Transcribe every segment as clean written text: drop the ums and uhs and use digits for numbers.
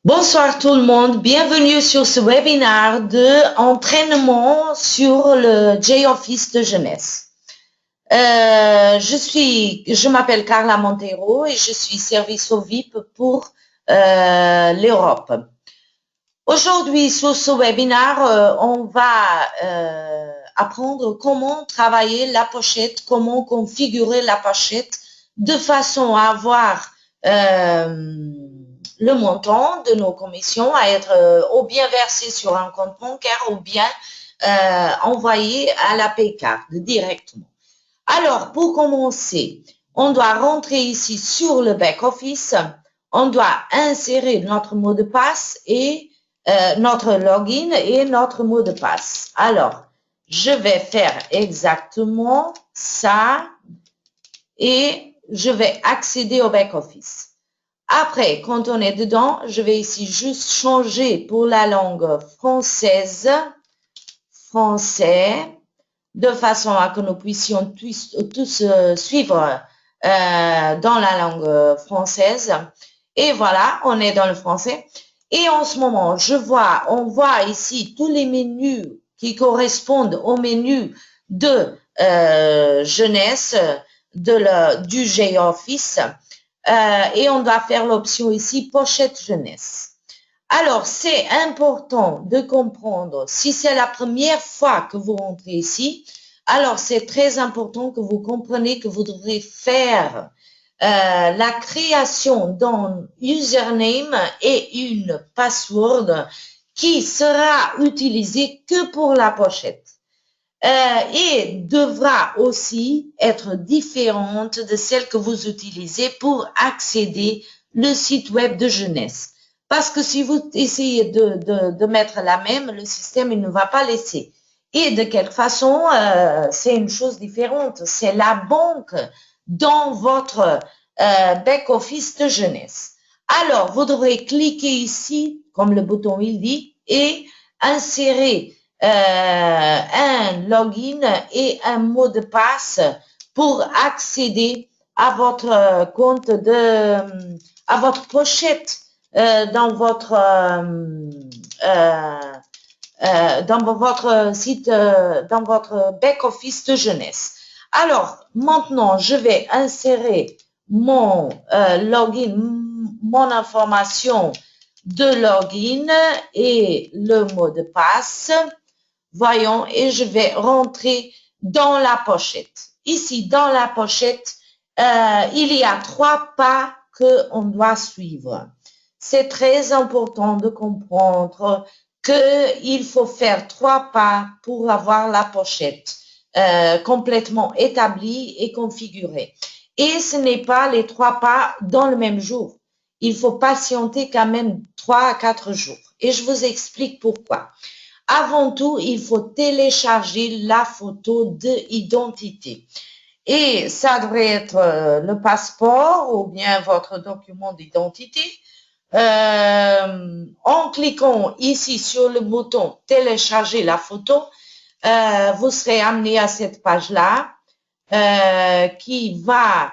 Bonsoir tout le monde, bienvenue sur ce webinaire de entraînement sur le JOffice de jeunesse. Je m'appelle Carla Montero et je suis service au VIP pour l'Europe. Aujourd'hui, sur ce webinaire, on va apprendre comment travailler la pochette, comment configurer la pochette de façon à avoir le montant de nos commissions à être ou bien versé sur un compte bancaire ou bien envoyé à la paycard directement. Alors, pour commencer, on doit rentrer ici sur le back-office, on doit insérer notre mot de passe et notre login et notre mot de passe. Alors, je vais faire exactement ça et je vais accéder au back-office. Après, quand on est dedans, je vais ici juste changer pour la langue française, français, de façon à que nous puissions tous suivre dans la langue française. Et voilà, on est dans le français. Et en ce moment, on voit ici tous les menus qui correspondent au menu de jeunesse du JOffice. Et on doit faire l'option ici pochette jeunesse. Alors, c'est important de comprendre, si c'est la première fois que vous rentrez ici, alors c'est très important que vous compreniez que vous devrez faire la création d'un username et une password qui sera utilisée que pour la pochette. Et devra aussi être différente de celle que vous utilisez pour accéder le site web de jeunesse. Parce que si vous essayez de mettre la même, le système il ne va pas laisser. Et de quelque façon, c'est une chose différente. C'est la banque dans votre back-office de jeunesse. Alors, vous devrez cliquer ici, comme le bouton il dit, et insérer un login et un mot de passe pour accéder à votre compte à votre pochette dans votre site, dans votre back-office de jeunesse. Alors, maintenant, je vais insérer mon login, mon information de login et le mot de passe. Voyons, et je vais rentrer dans la pochette. Ici, dans la pochette, il y a 3 pas qu'on doit suivre. C'est très important de comprendre qu'il faut faire 3 pas pour avoir la pochette complètement établie et configurée. Et ce n'est pas les 3 pas dans le même jour. Il faut patienter quand même 3 à 4 jours. Et je vous explique pourquoi. Avant tout, il faut télécharger la photo d'identité. Et ça devrait être le passeport ou bien votre document d'identité. En cliquant ici sur le bouton télécharger la photo, vous serez amené à cette page-là qui va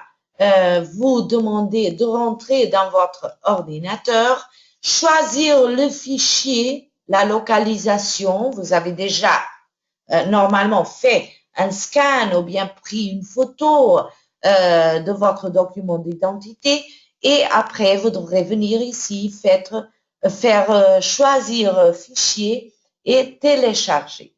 vous demander de rentrer dans votre ordinateur, choisir le fichier, la localisation. Vous avez déjà normalement fait un scan ou bien pris une photo de votre document d'identité et après vous devrez venir ici faire choisir fichier et télécharger.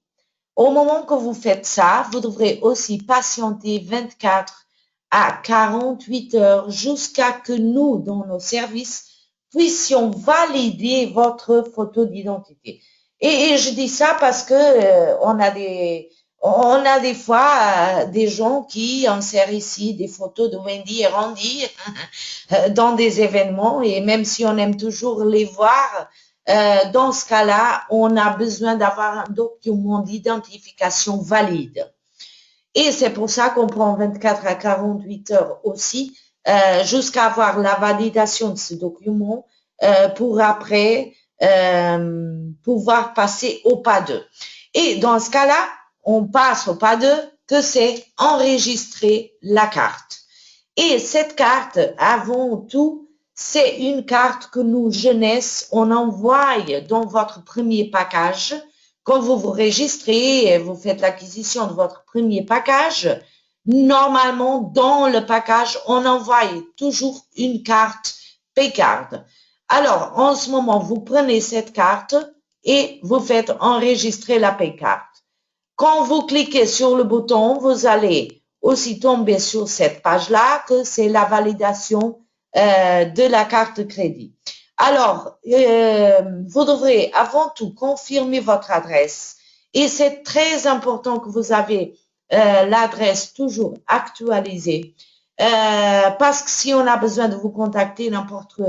Au moment que vous faites ça, vous devrez aussi patienter 24 à 48 heures jusqu'à que nous, dans nos services, puissions valider votre photo d'identité. Et je dis ça parce que on a des fois des gens qui insèrent ici des photos de Wendy et Randy dans des événements et même si on aime toujours les voir, dans ce cas-là, on a besoin d'avoir un document d'identification valide. Et c'est pour ça qu'on prend 24 à 48 heures aussi jusqu'à avoir la validation de ce document pour après pouvoir passer au pas 2. Et dans ce cas-là, on passe au pas 2 que c'est enregistrer la carte. Et cette carte, avant tout, c'est une carte que nous, jeunesse, on envoie dans votre premier package. Quand vous vous registrez et vous faites l'acquisition de votre premier package, normalement, dans le package, on envoie toujours une carte Paycard. Alors, en ce moment, vous prenez cette carte et vous faites enregistrer la Paycard. Quand vous cliquez sur le bouton, vous allez aussi tomber sur cette page-là, que c'est la validation de la carte de crédit. Alors, vous devrez avant tout confirmer votre adresse. Et c'est très important que vous avez l'adresse toujours actualisée. Parce que si on a besoin de vous contacter n'importe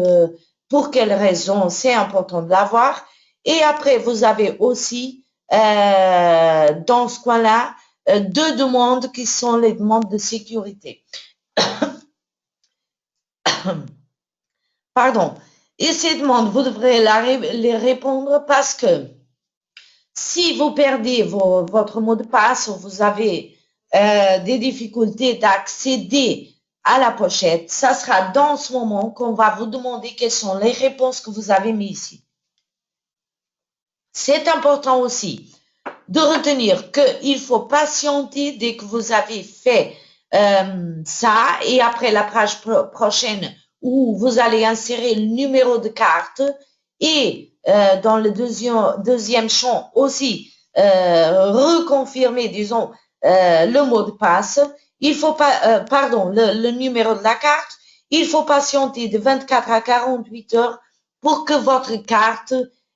pour quelle raison, c'est important de l'avoir. Et après, vous avez aussi dans ce coin-là deux demandes qui sont les demandes de sécurité. Pardon. Et ces demandes, vous devrez les répondre parce que si vous perdez votre mot de passe ou vous avez des difficultés d'accéder à la pochette, ça sera dans ce moment qu'on va vous demander quelles sont les réponses que vous avez mises ici. C'est important aussi de retenir qu'il faut patienter dès que vous avez fait ça et après la page prochaine où vous allez insérer le numéro de carte et dans le deuxième champ aussi reconfirmer, disons, le mot de passe. Il faut pas, pardon, le numéro de la carte. Il faut patienter de 24 à 48 heures pour que votre carte,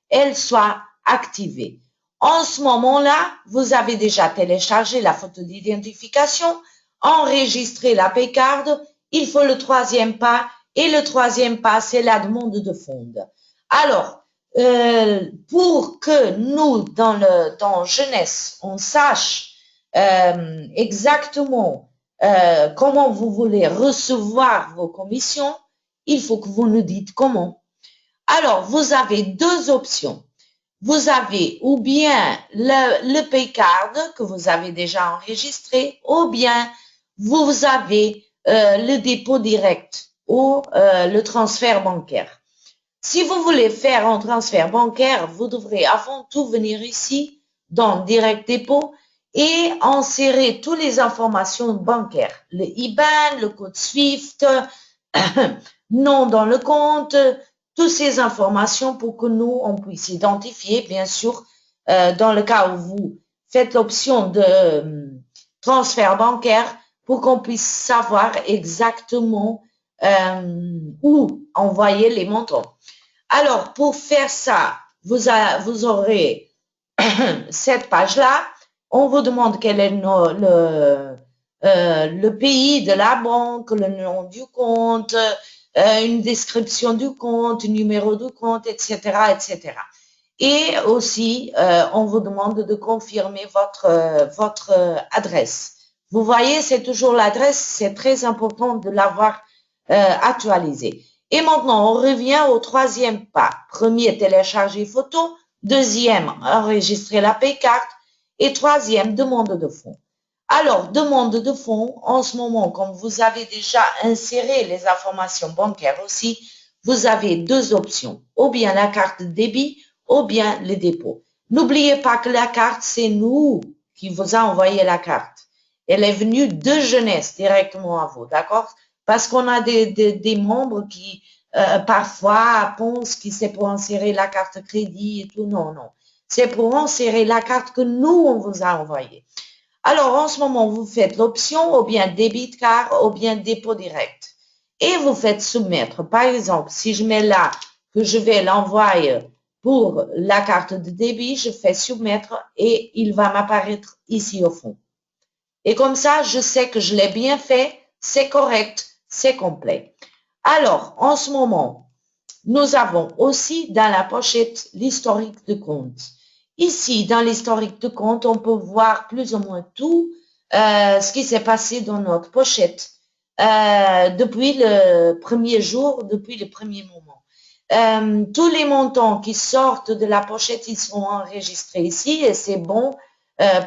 elle soit activée. En ce moment-là, vous avez déjà téléchargé la photo d'identification, enregistré la Paycard. Il faut le troisième pas. Et le troisième pas, c'est la demande de fonds. Alors, pour que nous, dans jeunesse, on sache exactement comment vous voulez recevoir vos commissions, il faut que vous nous dites comment. Alors, vous avez deux options. Vous avez ou bien le Paycard que vous avez déjà enregistré, ou bien vous avez le dépôt direct ou le transfert bancaire. Si vous voulez faire un transfert bancaire, vous devrez avant tout venir ici dans Direct Dépôt et insérer toutes les informations bancaires. Le IBAN, le code SWIFT, nom dans le compte, toutes ces informations pour que nous, on puisse identifier, bien sûr, dans le cas où vous faites l'option de transfert bancaire, pour qu'on puisse savoir exactement où envoyer les montants. Alors, pour faire ça, vous aurez cette page-là. On vous demande quel est le pays de la banque, le nom du compte, une description du compte, numéro du compte, etc., etc. Et aussi, on vous demande de confirmer votre adresse. Vous voyez, c'est toujours l'adresse, c'est très important de l'avoir actualisée. Et maintenant, on revient au troisième pas. Premier, télécharger photo. Deuxième, enregistrer la Paycard. Et troisième, demande de fonds. Alors, demande de fonds, en ce moment, comme vous avez déjà inséré les informations bancaires aussi, vous avez deux options, ou bien la carte de débit, ou bien le dépôt. N'oubliez pas que la carte, c'est nous qui vous a envoyé la carte. Elle est venue de jeunesse directement à vous, d'accord? Parce qu'on a des membres qui, parfois, pensent que c'est pour insérer la carte crédit et tout. Non, non. C'est pour insérer la carte que nous, on vous a envoyée. Alors, en ce moment, vous faites l'option ou bien débit card ou bien dépôt direct. Et vous faites soumettre. Par exemple, si je mets là que je vais l'envoyer pour la carte de débit, je fais soumettre et il va m'apparaître ici au fond. Et comme ça, je sais que je l'ai bien fait, c'est correct, c'est complet. Alors, en ce moment, nous avons aussi dans la pochette l'historique de compte. Ici, dans l'historique de compte, on peut voir plus ou moins tout ce qui s'est passé dans notre pochette depuis le premier jour, depuis le premier moment. Tous les montants qui sortent de la pochette, ils sont enregistrés ici et c'est bon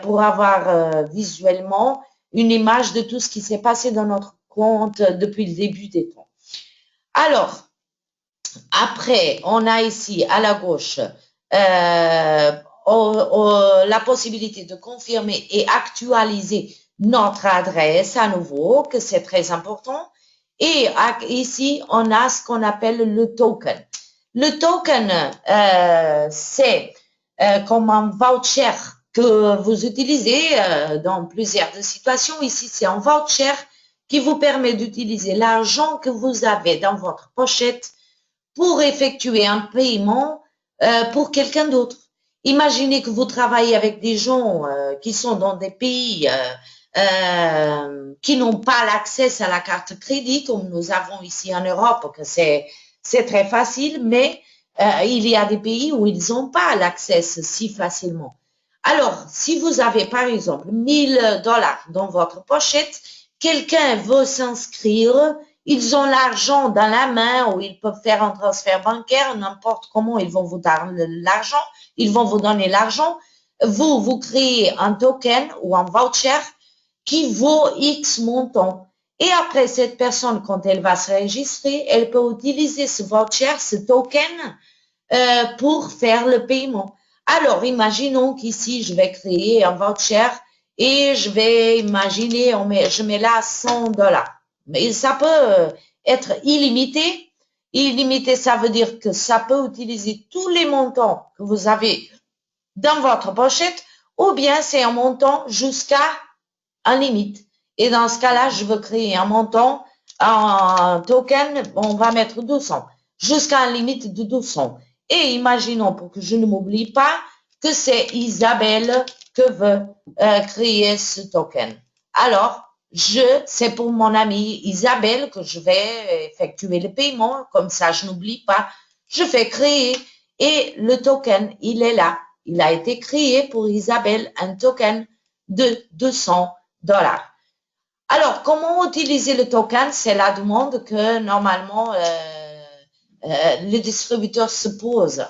pour avoir visuellement une image de tout ce qui s'est passé dans notre compte depuis le début des temps. Alors, Après, on a ici à la gauche la possibilité de confirmer et actualiser notre adresse à nouveau, que c'est très important. Et ici, on a ce qu'on appelle le token. Le token, c'est comme un voucher que vous utilisez dans plusieurs situations. Ici, c'est un voucher qui vous permet d'utiliser l'argent que vous avez dans votre pochette pour effectuer un paiement pour quelqu'un d'autre. Imaginez que vous travaillez avec des gens qui sont dans des pays qui n'ont pas l'accès à la carte crédit, comme nous avons ici en Europe, que c'est très facile, mais il y a des pays où ils n'ont pas l'accès si facilement. Alors, si vous avez par exemple 1 000 $ dans votre pochette, quelqu'un veut s'inscrire, ils ont l'argent dans la main ou ils peuvent faire un transfert bancaire, n'importe comment, ils vont vous donner l'argent, ils vont vous donner l'argent. Vous créez un token ou un voucher qui vaut X montant. Et après, cette personne, quand elle va se registrer, elle peut utiliser ce voucher, ce token, pour faire le paiement. Alors, imaginons qu'ici, je vais créer un voucher et je vais imaginer, je mets là 100 $. Mais ça peut être illimité. Illimité, ça veut dire que ça peut utiliser tous les montants que vous avez dans votre pochette, ou bien c'est un montant jusqu'à un limite. Et dans ce cas-là, je veux créer un montant, un token, on va mettre 200, jusqu'à un limite de 200. Et imaginons, pour que je ne m'oublie pas, que c'est Isabelle que veut créer ce token. Alors, c'est pour mon amie Isabelle que je vais effectuer le paiement, comme ça je n'oublie pas. Je fais créer et le token, il est là. Il a été créé pour Isabelle, un token de 200 $. Alors, comment utiliser le token? C'est la demande que normalement le distributeur se pose.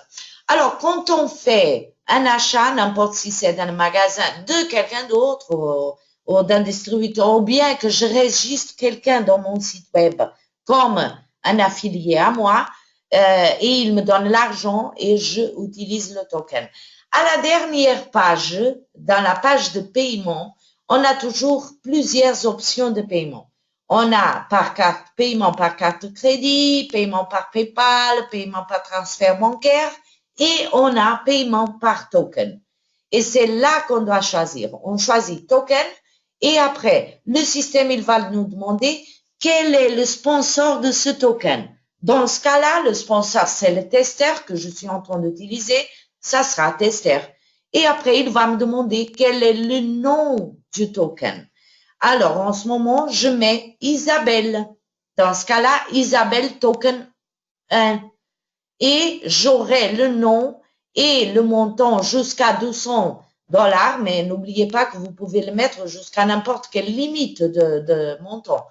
Alors, quand on fait un achat, n'importe si c'est dans un magasin de quelqu'un d'autre ou d'un distributeur, ou bien que je registre quelqu'un dans mon site web comme un affilié à moi, et il me donne l'argent et je utilise le token. À la dernière page, dans la page de paiement, on a toujours plusieurs options de paiement. On a paiement par carte de crédit, paiement par PayPal, paiement par transfert bancaire et on a paiement par token. Et c'est là qu'on doit choisir. On choisit token et après, le système, il va nous demander quel est le sponsor de ce token. Dans ce cas-là, le sponsor, c'est le testeur que je suis en train d'utiliser. Ça sera testeur. Et après, il va me demander quel est le nom du token. Alors, en ce moment, je mets Isabelle. Dans ce cas-là, Isabelle token 1. Et j'aurai le nom et le montant jusqu'à 200 $, mais n'oubliez pas que vous pouvez le mettre jusqu'à n'importe quelle limite de montant.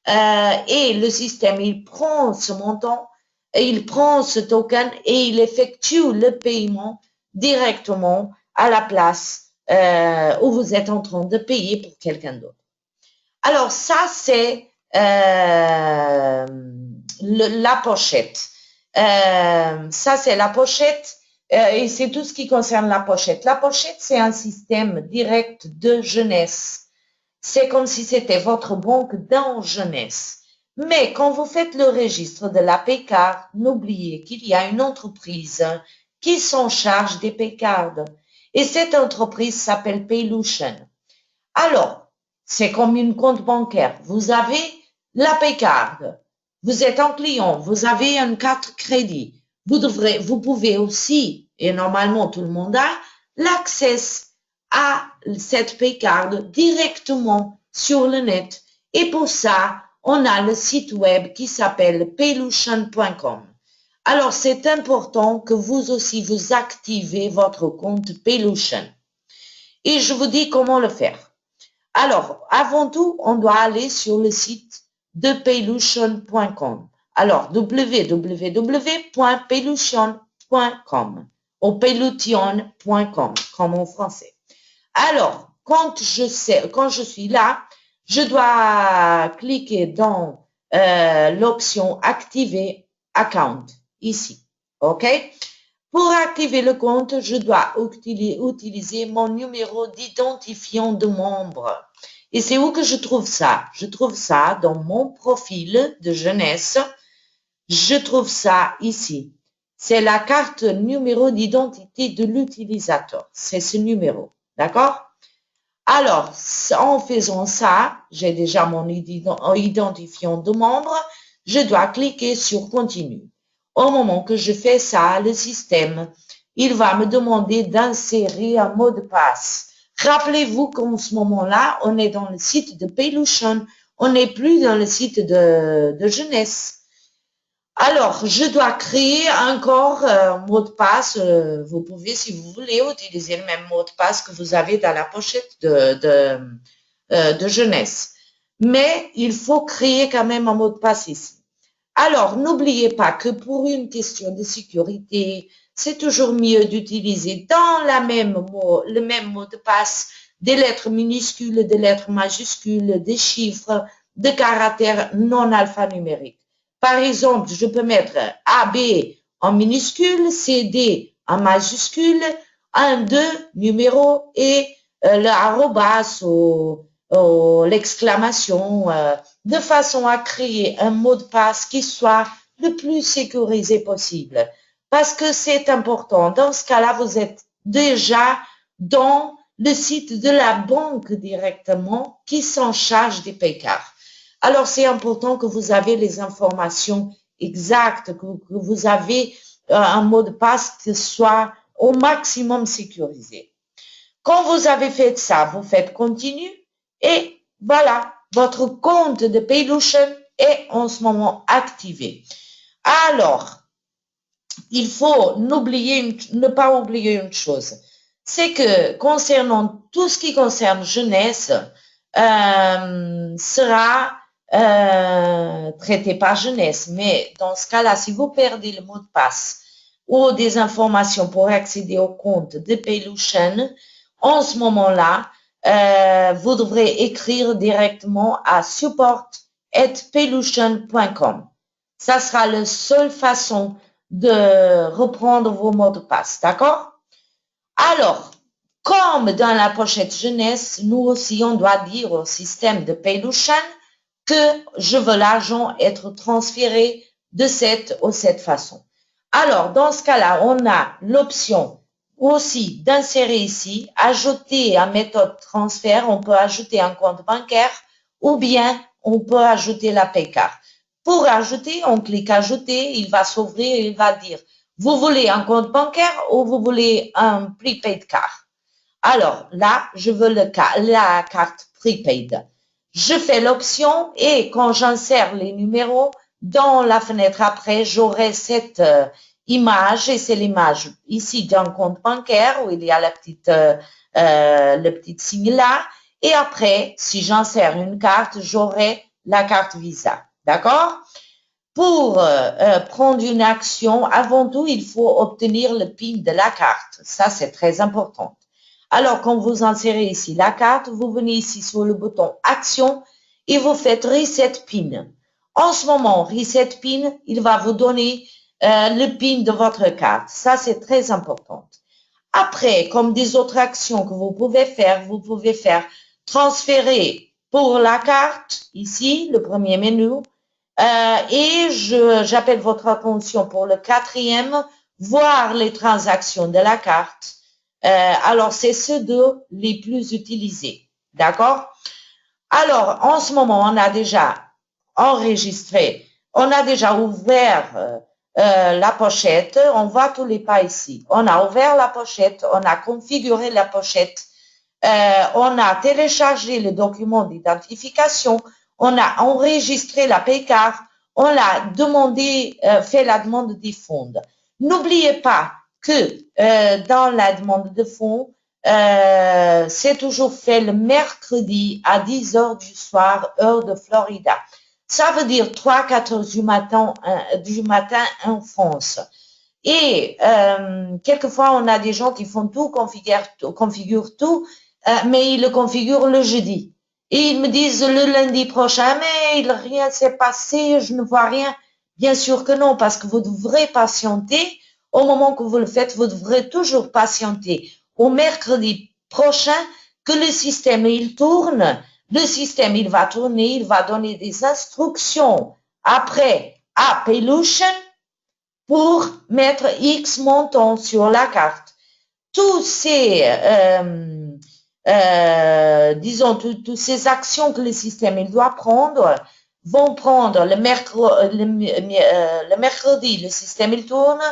Et le système, il prend ce montant, et il prend ce token et il effectue le paiement directement à la place où vous êtes en train de payer pour quelqu'un d'autre. Alors, ça, c'est la pochette. Ça, c'est la pochette et c'est tout ce qui concerne la pochette. La pochette, c'est un système direct de jeunesse. C'est comme si c'était votre banque dans jeunesse. Mais quand vous faites le registre de la Paycard, n'oubliez qu'il y a une entreprise qui s'en charge des Paycards. Et cette entreprise s'appelle Paylution. Alors, c'est comme une compte bancaire. Vous avez la Paycard. Vous êtes un client. Vous avez une carte crédit. Vous pouvez aussi, et normalement tout le monde a, l'accès à cette Paycard directement sur le net. Et pour ça, on a le site web qui s'appelle paylution.com. Alors, c'est important que vous aussi, vous activez votre compte Paylution. Et je vous dis comment le faire. Alors, avant tout, on doit aller sur le site de paylution.com. Alors, www.paylution.com ou paylution.com, comme en français. Alors, quand je suis là, je dois cliquer dans l'option Activer Account. ici. OK? Pour activer le compte, je dois utiliser mon numéro d'identifiant de membre. Et c'est où que je trouve ça? Je trouve ça dans mon profil de jeunesse. Je trouve ça ici. C'est la carte numéro d'identité de l'utilisateur. C'est ce numéro. D'accord? Alors, en faisant ça, j'ai déjà mon identifiant de membre. Je dois cliquer sur continue. Au moment que je fais ça, le système, il va me demander d'insérer un mot de passe. Rappelez-vous qu'en ce moment-là, on est dans le site de Paylution. On n'est plus dans le site de jeunesse. Alors, je dois créer encore un mot de passe. Vous pouvez, si vous voulez, utiliser le même mot de passe que vous avez dans la pochette de jeunesse. Mais il faut créer quand même un mot de passe ici. Alors, n'oubliez pas que pour une question de sécurité, c'est toujours mieux d'utiliser dans le même mot de passe des lettres minuscules, des lettres majuscules, des chiffres, des caractères non alphanumériques. Par exemple, je peux mettre AB en minuscule, CD en majuscule, 1, 2, numéro et le arrobas ou l'exclamation, de façon à créer un mot de passe qui soit le plus sécurisé possible. Parce que c'est important. Dans ce cas-là, vous êtes déjà dans le site de la banque directement qui s'en charge des paycards. Alors, c'est important que vous avez les informations exactes, que vous avez un mot de passe qui soit au maximum sécurisé. Quand vous avez fait ça, vous faites continue et voilà, votre compte de Paylution est en ce moment activé. Alors, il faut ne pas oublier une chose, c'est que concernant tout ce qui concerne jeunesse, sera traité par jeunesse. Mais dans ce cas-là, si vous perdez le mot de passe ou des informations pour accéder au compte de Paylution, en ce moment-là, vous devrez écrire directement à support@paylution.com. Ça sera la seule façon de reprendre vos mots de passe, d'accord? Alors, comme dans la pochette jeunesse, nous aussi, on doit dire au système de Paylution que je veux l'argent être transféré de cette ou cette façon. Alors, dans ce cas-là, on a l'option aussi d'insérer ici, ajouter à méthode transfert, on peut ajouter un compte bancaire ou bien on peut ajouter la paycard. Pour ajouter, on clique ajouter, il va s'ouvrir et il va dire vous voulez un compte bancaire ou vous voulez un prepaid card? Alors là, je veux la carte prepaid. Je fais l'option et quand j'insère les numéros dans la fenêtre après, j'aurai cette image et c'est l'image ici d'un compte bancaire où il y a le petit signe là. Et après, si j'insère une carte, j'aurai la carte Visa. D'accord? Pour prendre une action, avant tout, il faut obtenir le PIN de la carte. Ça, c'est très important. Alors, quand vous insérez ici la carte, vous venez ici sur le bouton Action et vous faites Reset PIN. En ce moment, Reset PIN, il va vous donner le PIN de votre carte. Ça, c'est très important. Après, comme des autres actions que vous pouvez faire transférer pour la carte, ici, le premier menu, et j'appelle votre attention pour le quatrième, voir les transactions de la carte. Alors, c'est ceux deux les plus utilisés. D'accord? Alors, en ce moment, on a déjà enregistré, on a déjà ouvert la pochette. On voit tous les pas ici. On a ouvert la pochette, on a configuré la pochette, on a téléchargé le document d'identification, on a enregistré la paycard, on a demandé, fait la demande des fonds. N'oubliez pas que dans la demande de fonds, c'est toujours fait le mercredi à 10 heures du soir, heure de Florida. Ça veut dire 3-4 heures du matin en France. Et quelquefois, on a des gens qui font tout, configurent tout, mais ils le configurent le jeudi. Et ils me disent le lundi prochain, mais rien s'est passé, je ne vois rien. Bien sûr que non, parce que vous devrez patienter. Au moment que vous le faites, vous devrez toujours patienter au mercredi prochain que le système il tourne. Le système il va tourner, il va donner des instructions après à Pelution pour mettre X montant sur la carte. Tous ces, disons, toutes ces actions que le système il doit prendre vont prendre le mercredi, le système il tourne,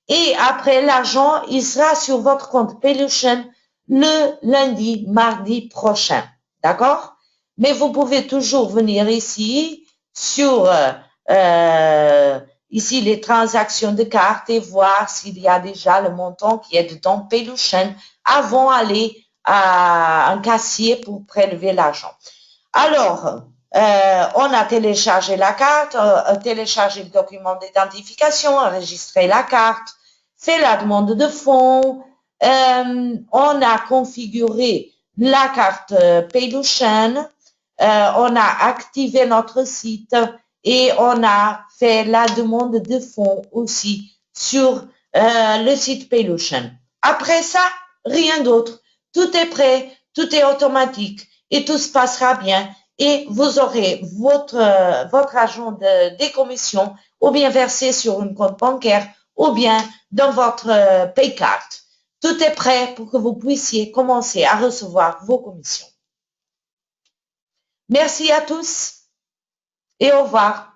et après l'argent, il sera sur votre compte Pelution le lundi, mardi prochain. D'accord? Mais vous pouvez toujours venir ici sur ici les transactions de cartes et voir s'il y a déjà le montant qui est dedans Pelution avant d'aller à un caissier pour prélever l'argent. Alors, on a téléchargé la carte, téléchargé le document d'identification, enregistré la carte, fait la demande de fonds, on a configuré la carte Pelution, on a activé notre site et on a fait la demande de fonds aussi sur le site Pelution. Après ça, rien d'autre. Tout est prêt, tout est automatique et tout se passera bien et vous aurez votre argent de décommission ou bien versé sur un compte bancaire ou bien dans votre paycard. Tout est prêt pour que vous puissiez commencer à recevoir vos commissions. Merci à tous et au revoir.